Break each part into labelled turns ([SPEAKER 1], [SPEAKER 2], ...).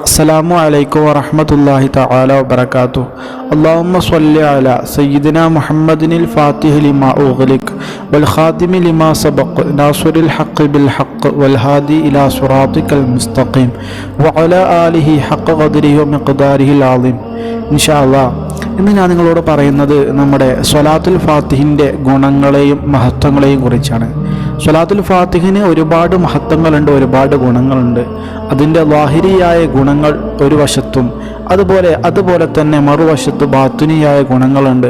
[SPEAKER 1] അസ്സലാമു അലൈക്കും വറഹ്മത്തുള്ളാഹി തആല വബറകാതുഹു. അല്ലാഹുമ്മ സ്വല്ലി അലാ സയ്യിദിനാ മുഹമ്മദിനിൽ ഫാത്തിഹി ലിമാ ഉഗ്ലിഖ് വൽ ഖാതിമി ലിമാ സബഖ് നാസിറിൽ ഹഖ് ബിൽ ഹഖ് വൽ ഹാദി ഇലാ സിറാത്തിക്കൽ മുസ്തഖീം വഅലാ ആലിഹി ഹഖ് ഖദ്രിഹി വമിഖ്ദാരിഹിൽ അളീം. ഇൻഷാ അല്ലാഹ് ഇന്ന് ഞാൻ നിങ്ങളോട് പറയുന്നത് നമ്മുടെ സ്വലാത്തുൽ ഫാത്തിഹിൻ്റെ ഗുണങ്ങളെയും മഹത്വങ്ങളെയും കുറിച്ചാണ്. സ്വലാത്തുൽ ഫാത്തിഹിന് ഒരുപാട് മഹത്വങ്ങളുണ്ട്, ഒരുപാട് ഗുണങ്ങളുണ്ട്. അതിൻ്റെ ലാഹിരിയായ ഗുണങ്ങൾ ഒരു വശത്തും അതുപോലെ തന്നെ മറുവശത്ത് ബാത്തുനിയായ ഗുണങ്ങളുണ്ട്.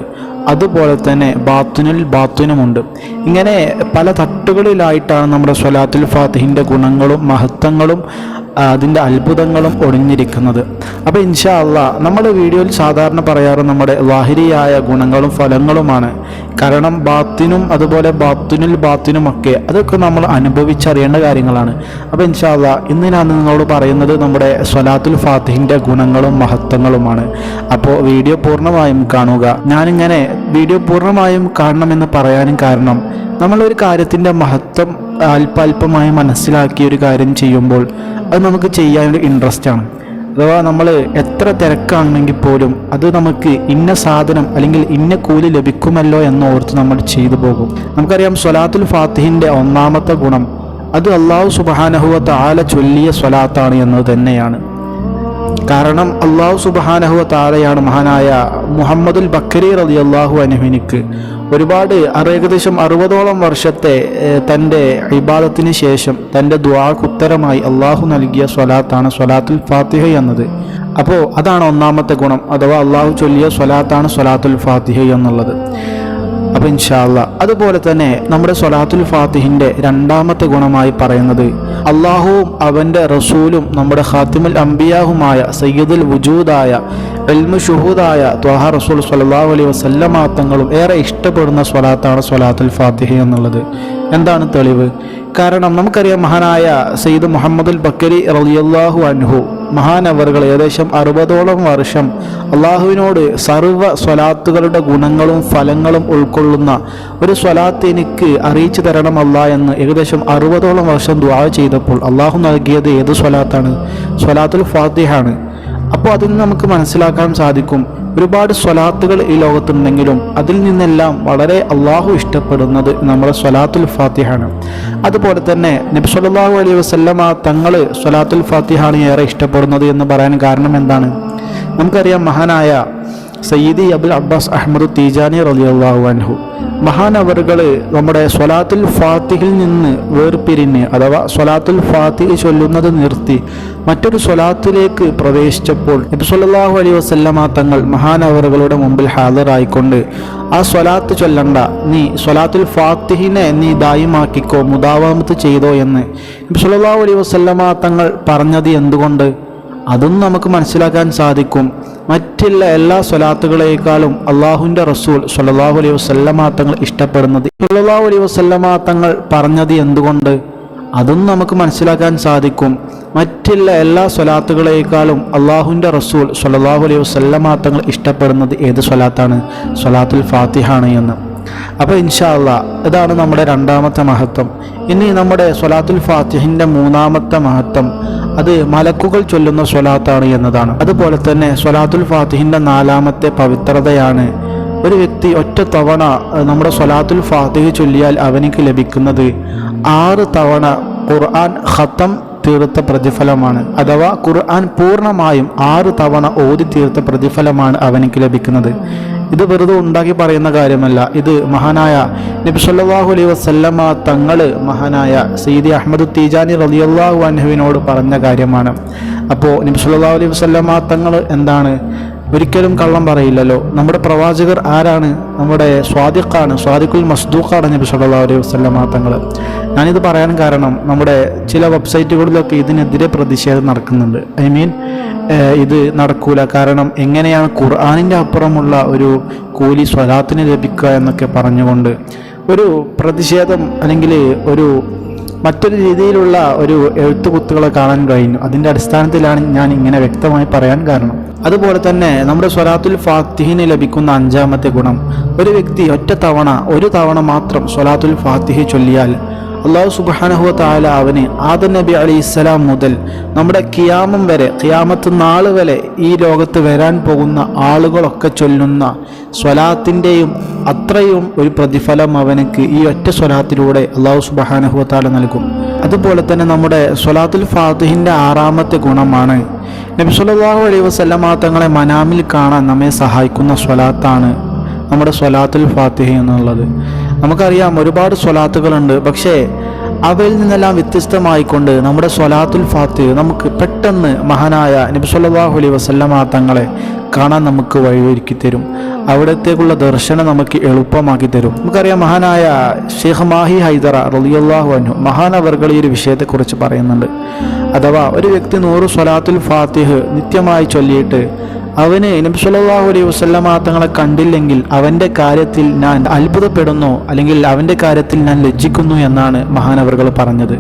[SPEAKER 1] അതുപോലെ തന്നെ ബാത്തുനുമുണ്ട്. ഇങ്ങനെ പല തട്ടുകളിലായിട്ടാണ് നമ്മുടെ സ്വലാത്തുൽ ഫാത്തിഹിൻ്റെ ഗുണങ്ങളും മഹത്വങ്ങളും അതിൻ്റെ അത്ഭുതങ്ങളും ഒളിഞ്ഞിരിക്കുന്നത്. അപ്പോൾ ഇൻഷാ അല്ലാഹ് നമ്മുടെ വീഡിയോയിൽ സാധാരണ പറയാറ് നമ്മുടെ ലാഹിരിയായ ഗുണങ്ങളും ഫലങ്ങളുമാണ്. കാരണം ബാത്തിനും അതുപോലെ ബാത്തിനുമൊക്കെ അതൊക്കെ നമ്മൾ അനുഭവിച്ചറിയേണ്ട കാര്യങ്ങളാണ്. അപ്പോൾ ഇൻഷാ അല്ലാഹ് ഇന്ന് ഞാൻ നിങ്ങളോട് പറയുന്നത് നമ്മുടെ സ്വലാത്തുൽ ഫാത്തിഹിൻ്റെ ഗുണങ്ങളും മഹത്വങ്ങളുമാണ്. അപ്പോൾ വീഡിയോ പൂർണ്ണമായും കാണുക. ഞാനിങ്ങനെ വീഡിയോ പൂർണ്ണമായും കാണണമെന്ന് പറയാനും കാരണം നമ്മളൊരു കാര്യത്തിൻ്റെ മഹത്വം അല്പമായി മനസ്സിലാക്കി ഒരു കാര്യം ചെയ്യുമ്പോൾ അത് നമുക്ക് ചെയ്യാനൊരു ഇൻട്രസ്റ്റ് ആണ്. അഥവാ നമ്മൾ എത്ര തിരക്കാണെങ്കിൽ പോലും അത് നമുക്ക് ഇന്ന സാധനം അല്ലെങ്കിൽ ഇന്ന കൂലി ലഭിക്കുമല്ലോ എന്നോർത്ത് നമ്മൾ ചെയ്തു പോകും. നമുക്കറിയാം സ്വലാത്തുൽ ഫാത്തിഹിൻ്റെ ഒന്നാമത്തെ ഗുണം അത് അല്ലാഹു സുബ്ഹാനഹു വ തആല ചൊല്ലിയ സ്വലാത്താണ് എന്നത് തന്നെയാണ്. കാരണം അല്ലാഹു സുബ്ഹാനഹു വ തആലയാണ് മഹാനായ മുഹമ്മദുൽ ബക്കരി റളിയല്ലാഹു അൻഹുവിനിക്ക് ഒരുപാട് ഏകദേശം 60ഓളം വർഷത്തെ തൻ്റെ ഇബാദത്തിന് ശേഷം തൻ്റെ ദുആക്ക് ഉത്തരമായി അള്ളാഹു നൽകിയ സ്വലാത്താണ് സ്വലാത്തുൽ ഫാത്തിഹ എന്നത്. അപ്പോൾ അതാണ് ഒന്നാമത്തെ ഗുണം, അഥവാ അള്ളാഹു ചൊല്ലിയ സ്വലാത്താണ് സ്വലാത്തുൽ ഫാത്തിഹ എന്നുള്ളത്. അപ്പോൾ ഇൻഷാ അല്ലാഹ് അതുപോലെ തന്നെ നമ്മുടെ സ്വലാത്തുൽ ഫാത്തിഹിൻ്റെ രണ്ടാമത്തെ ഗുണമായി പറയുന്നത് അള്ളാഹുവും അവൻ്റെ റസൂലും നമ്മുടെ ഖാത്തിമുൽ അംബിയാഹുമായ സയ്യിദുൽ വുജൂദായ ഇൽമു ശുഹൂദായ ത്വാഹ റസൂൽ സ്വല്ലല്ലാഹു അലൈഹി വസല്ലമ തങ്ങളും ഏറെ ഇഷ്ടപ്പെടുന്ന സ്വലാത്താണ് സ്വലാത്തുൽ ഫാത്തിഹ എന്നുള്ളത്. എന്താണ് തെളിവ്? കാരണം നമുക്കറിയാം മഹാനായ സയ്യിദ് മുഹമ്മദുൽ ബക്കരി റളിയല്ലാഹു അൻഹു മഹാനവറുകൾ ഏകദേശം 60ഓളം വർഷം അള്ളാഹുവിനോട് സർവ്വ സ്വലാത്തുകളുടെ ഗുണങ്ങളും ഫലങ്ങളും ഉൾക്കൊള്ളുന്ന ഒരു സ്വലാത്ത് എനിക്ക് അറിയിച്ചു തരണം അല്ലാ എന്ന് ഏകദേശം 60ഓളം വർഷം ദുആ ചെയ്തപ്പോൾ അള്ളാഹു നൽകിയത് ഏത് സ്വലാത്താണ്? സ്വലാത്തുൽ ഫാത്തിഹ ആണ്. അപ്പോൾ അതിൽ നിന്ന് നമുക്ക് മനസ്സിലാക്കാൻ സാധിക്കും ഒരുപാട് സ്വലാത്തുകൾ ഈ ലോകത്തുണ്ടെങ്കിലും അതിൽ നിന്നെല്ലാം വളരെ അള്ളാഹു ഇഷ്ടപ്പെടുന്നത് നമ്മുടെ സ്വലാത്തുൽ ഫാത്തിഹ ആണ്. അതുപോലെ തന്നെ നബി സല്ലല്ലാഹു അലൈഹി വസല്ലമ തങ്ങൾ സ്വലാത്തുൽ ഫാത്തിഹ ആണ് ഏറെ ഇഷ്ടപ്പെടുന്നത് എന്ന് പറയാൻ കാരണം എന്താണ്? നമുക്കറിയാം മഹാനായ സയ്യിദി അബുൽ അബ്ബാസ് അഹ്മദ് തീജാനി റളിയല്ലാഹു അൻഹു മഹാനവറുകൾ നമ്മുടെ സ്വലാത്തുൽ ഫാത്തിഹിൽ നിന്ന് വേർപിരിഞ്ഞ് അഥവാ സ്വലാത്തുൽ ഫാത്തിഹ് ചൊല്ലുന്നത് നിർത്തി മറ്റൊരു സ്വലാത്തിലേക്ക് പ്രവേശിച്ചപ്പോൾ നബി സല്ലല്ലാഹു അലൈഹി വസല്ലമ തങ്ങൾ മഹാനവറുകളുടെ മുമ്പിൽ ഹാജരായിക്കൊണ്ട് ആ സ്വലാത്ത് ചൊല്ലണ്ട, നീ സ്വലാത്തുൽ ഫാത്തിഹിനെ നീ ദായിമാക്കിക്കോ, മുദാവമത്ത് ചെയ്തോ എന്ന് നബി സല്ലല്ലാഹു അലൈഹി വസല്ലമ തങ്ങൾ പറഞ്ഞത് എന്തുകൊണ്ട്? അതും നമുക്ക് മനസ്സിലാക്കാൻ സാധിക്കും. മറ്റുള്ള എല്ലാ സ്വലാത്തുകളേക്കാളും അള്ളാഹുവിൻ്റെ റസൂൽ സ്വല്ലല്ലാഹു അലൈഹി വസല്ലമ തങ്ങൾ ഇഷ്ടപ്പെടുന്നത് സ്വല്ലല്ലാഹു അലൈഹി വസല്ലമ തങ്ങൾ പറഞ്ഞത് എന്തുകൊണ്ട്? അതും നമുക്ക് മനസ്സിലാക്കാൻ സാധിക്കും. മറ്റുള്ള എല്ലാ സ്വലാത്തുകളേക്കാളും അള്ളാഹുവിൻ്റെ റസൂൽ സ്വല്ലല്ലാഹു അലൈഹി വസല്ലമ തങ്ങൾ ഇഷ്ടപ്പെടുന്നത് ഏത് സ്വലാത്താണ്? സ്വലാത്തുൽ ഫാത്തിഹ ആണ് എന്ന്. അപ്പോൾ ഇൻഷാ അല്ലാഹ് ഇതാണ് നമ്മുടെ രണ്ടാമത്തെ മഹത്വം. ഇനി നമ്മുടെ സ്വലാത്തുൽ ഫാത്തിഹിൻ്റെ മൂന്നാമത്തെ മഹത്വം അത് മലക്കുകൾ ചൊല്ലുന്ന സ്വലാത്താണ് എന്നതാണ്. അതുപോലെ തന്നെ സ്വലാത്തുൽ ഫാത്തിഹിൻ്റെ നാലാമത്തെ പവിത്രതയാണ് ഒരു വ്യക്തി ഒറ്റ തവണ നമ്മുടെ സ്വലാത്തുൽ ഫാത്തിഹ ചൊല്ലിയാൽ അവനിക്ക് ലഭിക്കുന്നത് 6 തവണ ഖുർആൻ ഖത്തം തീർത്ത പ്രതിഫലമാണ്. അഥവാ ഖുർആൻ പൂർണ്ണമായും 6 തവണ ഓതി തീർത്ത പ്രതിഫലമാണ് അവനിക്ക് ലഭിക്കുന്നത്. ഇത് വെറുതെ ഉണ്ടാക്കി പറയുന്ന കാര്യമല്ല. ഇത് മഹാനായ നബി സല്ലല്ലാഹു അലൈഹി വസല്ലമ തങ്ങൾ മഹാനായ സയ്യിദി അഹ്മദ് തീജാനി റളിയല്ലാഹു അൻഹുവിനോട് പറഞ്ഞ കാര്യമാണ്. അപ്പോൾ നബി സല്ലല്ലാഹു അലൈഹി വസല്ലമ തങ്ങൾ എന്താണ്? ഒരിക്കലും കള്ളം പറയില്ലല്ലോ. നമ്മുടെ പ്രവാചകർ ആരാണ്? നമ്മുടെ സ്വാദിഖുൽ മസ്ദൂഖാണ് നബി സല്ലല്ലാഹു അലൈഹി വസല്ലമ തങ്ങൾ. ഞാനിത് പറയാൻ കാരണം നമ്മുടെ ചില വെബ്സൈറ്റുകളിലൊക്കെ ഇതിനെതിരെ പ്രതിഷേധം നടക്കുന്നുണ്ട്. ഇത് നടക്കൂല, കാരണം എങ്ങനെയാണ് ഖുർആനിൻ്റെ അപ്പുറമുള്ള ഒരു കൂലി സ്വലാത്തിന് ലഭിക്കുക എന്നൊക്കെ പറഞ്ഞുകൊണ്ട് ഒരു പ്രതിഷേധം അല്ലെങ്കിൽ ഒരു മറ്റൊരു രീതിയിലുള്ള ഒരു എഴുത്തുകുത്തുകളെ കാണാൻ കഴിഞ്ഞു. അതിൻ്റെ അടിസ്ഥാനത്തിലാണ് ഞാൻ ഇങ്ങനെ വ്യക്തമായി പറയാൻ കാരണം. അതുപോലെ തന്നെ നമ്മുടെ സ്വലാത്തുൽ ഫാത്തിഹിന് ലഭിക്കുന്ന 5-ാമത്തെ ഗുണം, ഒരു വ്യക്തി ഒരു തവണ മാത്രം സ്വലാത്തുൽ ഫാത്തിഹി ചൊല്ലിയാൽ അല്ലാഹു സുബ്ഹാനഹു വ തആല അവന് ആദം നബി അലൈഹിസ്സലാം മുതൽ നമ്മുടെ ഖിയാമം വരെ, ഖിയാമത്ത് നാൾ വരെ ഈ ലോകത്ത് വരാൻ പോകുന്ന ആളുകളൊക്കെ ചൊല്ലുന്ന സ്വലാത്തിൻ്റെയും അത്രയും ഒരു പ്രതിഫലം അവനക്ക് ഈ ഒറ്റ സ്വലാത്തിലൂടെ അല്ലാഹു സുബ്ഹാനഹു വ തആല നൽകും. അതുപോലെ തന്നെ നമ്മുടെ സ്വലാത്തുൽ ഫാത്തിഹിൻ്റെ 6-ാമത്തെ ഗുണമാണ് നബി സല്ലല്ലാഹു അലൈഹി വസല്ലമ തങ്ങളെ മനാമിൽ കാണാൻ നമ്മെ സഹായിക്കുന്ന സ്വലാത്താണ് നമ്മുടെ സ്വലാത്തുൽ ഫാത്തിഹ എന്നുള്ളത്. നമുക്കറിയാം ഒരുപാട് സ്വലാത്തുകളുണ്ട്, പക്ഷേ അവയിൽ നിന്നെല്ലാം വ്യത്യസ്തമായിക്കൊണ്ട് നമ്മുടെ സ്വലാത്തുൽ ഫാത്തിഹ നമുക്ക് പെട്ടെന്ന് മഹാനായ നബി സല്ലല്ലാഹു അലൈഹി വസല്ലമ തങ്ങളെ കാണാൻ നമുക്ക് വഴിയൊരുക്കി തരും. അവിടത്തേക്കുള്ള ദർശനം നമുക്ക് എളുപ്പമാക്കി തരും. നമുക്കറിയാം മഹാനായ ഷെയ്ഖ് മാഹി ഹൈദറ റളിയല്ലാഹു അൻഹു മഹാനവർകൾ ഈ ഒരു വിഷയത്തെക്കുറിച്ച് പറയുന്നുണ്ട്. അഥവാ ഒരു വ്യക്തി 100 സ്വലാത്തുൽ ഫാത്തിഹ നിത്യമായി ചൊല്ലിയിട്ട് അവന് നബി സല്ലല്ലാഹു അലൈഹി വസല്ലമ തങ്ങളെ കണ്ടില്ലെങ്കിൽ അവൻ്റെ കാര്യത്തിൽ ഞാൻ അത്ഭുതപ്പെടുന്നു, അല്ലെങ്കിൽ അവൻ്റെ കാര്യത്തിൽ ഞാൻ ലജ്ജിക്കുന്നു എന്നാണ് മഹാനവറുകൾ പറഞ്ഞത്.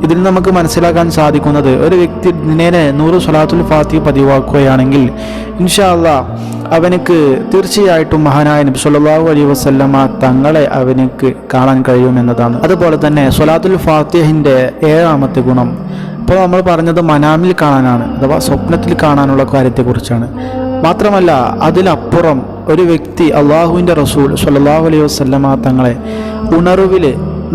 [SPEAKER 1] ഇതിൽ നമുക്ക് മനസ്സിലാക്കാൻ സാധിക്കുന്നത്, ഒരു വ്യക്തി ദിനേന 100 സ്വലാത്തുൽ ഫാത്തിഹ പതിവാക്കുകയാണെങ്കിൽ ഇൻഷാ അല്ലാഹ് അവനക്ക് തീർച്ചയായിട്ടും മഹാനായ നബി സല്ലല്ലാഹു അലൈഹി വസല്ലമ തങ്ങളെ അവനക്ക് കാണാൻ കഴിയുമെന്നതാണ്. അതുപോലെ തന്നെ സ്വലാത്തുൽ ഫാത്തിഹിൻ്റെ 7-ാമത്തെ ഗുണം, ഇപ്പോൾ നമ്മൾ പറഞ്ഞത് മനാമിൽ കാണാനാണ്, അഥവാ സ്വപ്നത്തിൽ കാണാനുള്ള കാര്യത്തെക്കുറിച്ചാണ്. മാത്രമല്ല അതിലപ്പുറം ഒരു വ്യക്തി അള്ളാഹുവിൻ്റെ റസൂൽ സ്വല്ലല്ലാഹു അലൈഹി വസല്ലമ തങ്ങളെ ഉണർവിൽ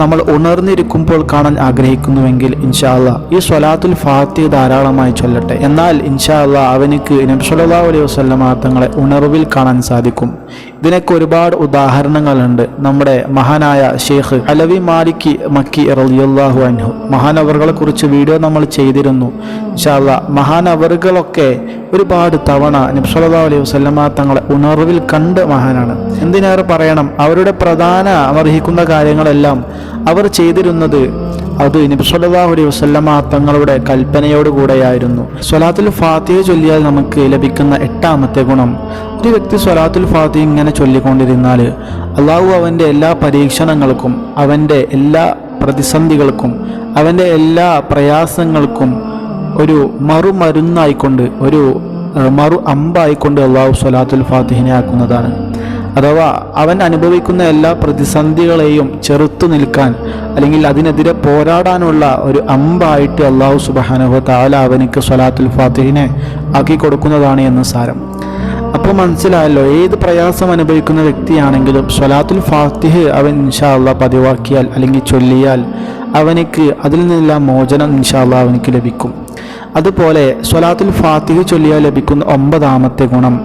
[SPEAKER 1] നമ്മൾ ഉണർന്നിരിക്കുമ്പോൾ കാണാൻ ആഗ്രഹിക്കുന്നുവെങ്കിൽ ഇൻഷാ അല്ലാഹ് ഈ സ്വലാത്തുൽ ഫാത്തിഹ ധാരാളമായി ചൊല്ലട്ടെ. എന്നാൽ ഇൻഷാ അല്ലാഹ് അവനിക്ക് നബി സല്ലല്ലാഹു അലൈഹി വസല്ലമ തങ്ങളെ ഉണർവിൽ കാണാൻ സാധിക്കും. ഇതിനൊക്കെ ഒരുപാട് ഉദാഹരണങ്ങളുണ്ട്. നമ്മുടെ മഹാനായ ഷെയ്ഖ് അലവി മാലിക് മക്കി റളിയല്ലാഹു അൻഹു മഹാനവറുകളെ കുറിച്ച് വീഡിയോ നമ്മൾ ചെയ്തിരുന്നു. ഇൻഷാ അല്ലാഹ് മഹാനവറുകളൊക്കെ ഒരുപാട് തവണ നബി സല്ലല്ലാഹു അലൈഹി വസല്ലമ തങ്ങളെ ഉണർവിൽ കണ്ട മഹാനാണ്. എന്തിനേറെ പറയണം, അവരുടെ പ്രധാന അർഹിക്കുന്ന കാര്യങ്ങളെല്ലാം അവർ ചെയ്തിരുന്നത് അത് നബി സല്ലല്ലാഹു അലൈഹി വസല്ലമ തങ്ങളുടെ കൽപ്പനയോടുകൂടെയായിരുന്നു. സ്വലാത്തുൽ ഫാത്തിഹ ചൊല്ലിയാൽ നമുക്ക് ലഭിക്കുന്ന 8-ാമത്തെ ഗുണം, ഒരു വ്യക്തി സ്വലാത്തുൽ ഫാത്തിഹ ഇങ്ങനെ ചൊല്ലിക്കൊണ്ടിരുന്നാൽ അള്ളാഹു അവൻ്റെ എല്ലാ പരീക്ഷണങ്ങൾക്കും, അവൻ്റെ എല്ലാ പ്രതിസന്ധികൾക്കും, അവൻ്റെ എല്ലാ പ്രയാസങ്ങൾക്കും ഒരു മറുമരുന്നായിക്കൊണ്ട്, ഒരു മറു അമ്പായിക്കൊണ്ട് അള്ളാഹു സ്വലാത്തുൽ ഫാത്തിഹിനെ ആക്കുന്നതാണ്. അഥവാ അവൻ അനുഭവിക്കുന്ന എല്ലാ പ്രതിസന്ധികളെയും ചെറുത്തു നിൽക്കാൻ, അല്ലെങ്കിൽ അതിനെതിരെ പോരാടാനുള്ള ഒരു അമ്പായിട്ട് അള്ളാഹു സുബ്ഹാനഹു വ തആല അവനിക്ക് സ്വലാത്തുൽ ഫാത്തിഹിനെ ആക്കി കൊടുക്കുന്നതാണ് എന്ന് സാരം. അപ്പോൾ മനസ്സിലായല്ലോ, ഏത് പ്രയാസം അനുഭവിക്കുന്ന വ്യക്തിയാണെങ്കിലും സ്വലാത്തുൽ ഫാത്തിഹ അവൻ ഇൻഷാ അല്ലാഹ് പതിവാക്കിയാൽ അല്ലെങ്കിൽ ചൊല്ലിയാൽ അവനിക്ക് അതിൽ നിന്നെല്ലാം മോചനം ഇൻഷാ അല്ലാഹ് അവനിക്ക് ലഭിക്കും. അതുപോലെ സ്വലാത്തുൽ ഫാത്തിഹ ചൊല്ലിയാൽ ലഭിക്കുന്ന 9-ാമത്തെ ഗുണം,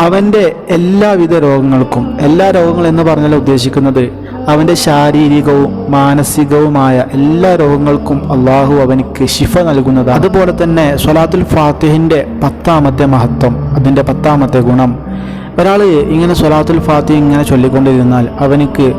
[SPEAKER 1] അവൻ്റെ എല്ലാവിധ രോഗങ്ങൾക്കും, എല്ലാ രോഗങ്ങൾ എന്ന് പറഞ്ഞാൽ ഉദ്ദേശിക്കുന്നത് അവൻ്റെ ശാരീരികവും മാനസികവുമായ എല്ലാ രോഗങ്ങൾക്കും അള്ളാഹു അവനിക്ക് ശിഫ നൽകുന്നതാണ്. അതുപോലെ തന്നെ സ്വലാത്തുൽ ഫാത്തിഹിൻ്റെ 10-ാമത്തെ മഹത്വം, അതിൻ്റെ 10-ാമത്തെ ഗുണം, ഒരാൾ ഇങ്ങനെ സ്വലാത്തുൽ ഫാത്തിഹ ഇങ്ങനെ ചൊല്ലിക്കൊണ്ടിരുന്നാൽ അവനിക്ക്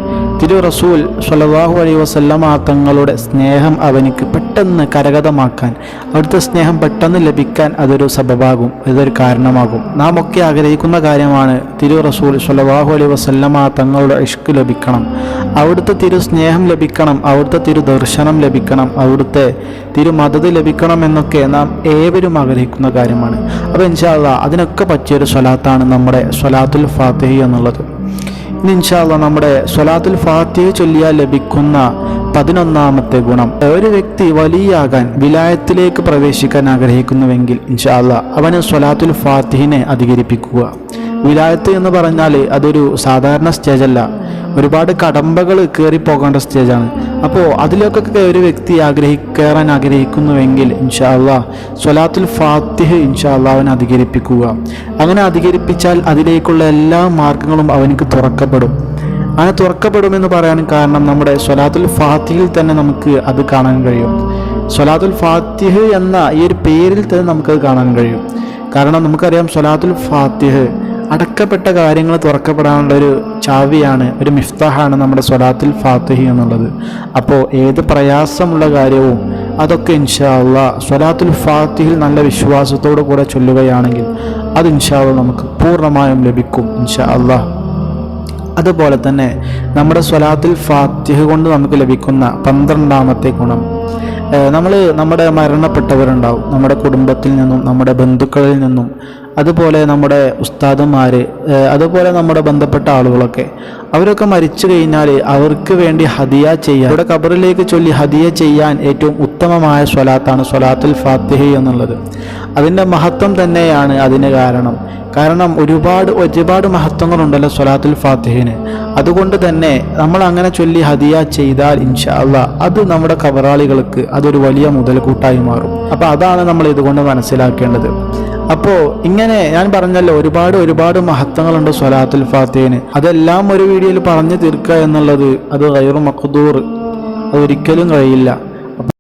[SPEAKER 1] തിരു റസൂൽ സ്വല്ലല്ലാഹു അലൈഹി വസല്ലമ തങ്ങളുടെ സ്നേഹം അവനിക്ക് പെട്ടെന്ന് കരഗതമാക്കാൻ, അവിടുത്തെ സ്നേഹം പെട്ടെന്ന് ലഭിക്കാൻ അതൊരു സബബാകും, ഇതൊരു കാരണമാകും. നാം ഒക്കെ ആഗ്രഹിക്കുന്ന കാര്യമാണ് തിരു റസൂൽ സ്വല്ലല്ലാഹു അലൈഹി വസല്ലമ തങ്ങളുടെ ഇഷ്ക് ലഭിക്കണം, അവിടുത്തെ തിരു സ്നേഹം ലഭിക്കണം, അവിടുത്തെ തിരു ദർശനം ലഭിക്കണം, അവിടുത്തെ തിരു മദത് ലഭിക്കണം എന്നൊക്കെ നാം ഏവരും ആഗ്രഹിക്കുന്ന കാര്യമാണ്. അപ്പോൾ ഇൻഷാ അല്ലാഹ് അതിനൊക്കെ പറ്റിയൊരു സ്വലാത്താണ് നമ്മുടെ സ്വലാത്തുൽ ഫാത്തിഹ എന്നുള്ളത്. ഇനി ഇൻഷാ അല്ലാഹ് നമ്മുടെ സ്വലാത്തുൽ ഫാത്തിഹ ചൊല്ലിയാൽ ലഭിക്കുന്ന 11-ാമത്തെ ഗുണം, ഒരു വ്യക്തി വലിയാകാൻ, വിലായത്തിലേക്ക് പ്രവേശിക്കാൻ ആഗ്രഹിക്കുന്നുവെങ്കിൽ ഇൻഷാ അല്ലാഹ് അവന് സ്വലാത്തുൽ ഫാത്തിഹിനെ അധികരിപ്പിക്കുക. വിലായത്ത് എന്ന് പറഞ്ഞാൽ അതൊരു സാധാരണ സ്റ്റേജല്ല, ഒരുപാട് കടമ്പകൾ കയറിപ്പോകേണ്ട സ്റ്റേജാണ്. അപ്പോൾ അതിലേക്കൊക്കെ ഒരു വ്യക്തി കയറാൻ ആഗ്രഹിക്കുന്നുവെങ്കിൽ ഇൻഷാ അല്ലാഹ് സ്വലാത്തുൽ ഫാത്തിഹ ഇൻഷാ അല്ലാഹ് അവൻ അധികരിപ്പിക്കുക. അങ്ങനെ അധികരിപ്പിച്ചാൽ അതിലേക്കുള്ള എല്ലാ മാർഗങ്ങളും അവനക്ക് തുറക്കപ്പെടും. അങ്ങനെ തുറക്കപ്പെടുമെന്ന് പറയാൻ കാരണം നമ്മുടെ സ്വലാത്തുൽ ഫാത്തിഹയിൽ തന്നെ നമുക്ക് അത് കാണാൻ കഴിയും. സ്വലാത്തുൽ ഫാത്തിഹ എന്ന ഈ ഒരു പേരിൽ തന്നെ നമുക്കത് കാണാൻ കഴിയും. കാരണം നമുക്കറിയാം സ്വലാത്തുൽ ഫാത്തിഹ അടക്കപ്പെട്ട കാര്യങ്ങൾ തുറക്കപ്പെടാനുള്ള ഒരു ചാവിയാണ്, ഒരു മിഫ്താഹാണ് നമ്മുടെ സ്വലാത്തുൽ ഫാത്തിഹ എന്നുള്ളത്. അപ്പോൾ ഏത് പ്രയാസമുള്ള കാര്യവും അതൊക്കെ ഇൻഷാ അല്ലാഹ് സ്വലാത്തുൽ ഫാത്തിഹയിൽ നല്ല വിശ്വാസത്തോടു കൂടെ ചൊല്ലുകയാണെങ്കിൽ അത് ഇൻഷാ അല്ലാഹ് നമുക്ക് പൂർണ്ണമായും ലഭിക്കും ഇൻഷാ അല്ലാഹ്. അതുപോലെ തന്നെ നമ്മുടെ സ്വലാത്തുൽ ഫാത്തിഹ കൊണ്ട് നമുക്ക് ലഭിക്കുന്ന 12ാമത്തെ ഗുണം, നമ്മുടെ മരണപ്പെട്ടവരുണ്ടാവും, നമ്മുടെ കുടുംബത്തിൽ നിന്നും നമ്മുടെ ബന്ധുക്കളിൽ നിന്നും, അതുപോലെ നമ്മുടെ ഉസ്താദന്മാർ, അതുപോലെ നമ്മുടെ ബന്ധപ്പെട്ട ആളുകളൊക്കെ, അവരൊക്കെ മരിച്ചു കഴിഞ്ഞാൽ അവർക്ക് വേണ്ടി ഹദിയ ചെയ്യാൻ, ഇവിടെ ഖബറിലേക്ക് ചൊല്ലി ഹദിയ ചെയ്യാൻ ഏറ്റവും ഉത്തമമായ സ്വലാത്താണ് സ്വലാത്തുൽ ഫാത്തിഹ എന്നുള്ളത്. അതിൻ്റെ മഹത്വം തന്നെയാണ് അതിന് കാരണം ഒരുപാട് മഹത്വങ്ങളുണ്ടല്ലോ സ്വലാത്തുൽ ഫാത്തിഹിന്. അതുകൊണ്ട് തന്നെ നമ്മൾ അങ്ങനെ ചൊല്ലി ഹദിയ ചെയ്താൽ ഇൻഷാ അല്ലാഹ് അത് നമ്മുടെ ഖബറാളികൾക്ക് അതൊരു വലിയ മുതൽക്കൂട്ടായി മാറും. അപ്പോൾ അതാണ് നമ്മൾ ഇതുകൊണ്ട് മനസ്സിലാക്കേണ്ടത്. അപ്പോൾ ഇങ്ങനെ ഞാൻ പറഞ്ഞല്ലോ, ഒരുപാട് മഹത്വങ്ങളുണ്ട് സ്വലാത്തുൽ ഫാത്തിഹിന്. അതെല്ലാം ഒരു വീഡിയോയിൽ പറഞ്ഞു തീർക്കുക എന്നുള്ളത് അത് ഗൈറു മഖ്ദൂർ, അതൊരിക്കലും കഴിയില്ല.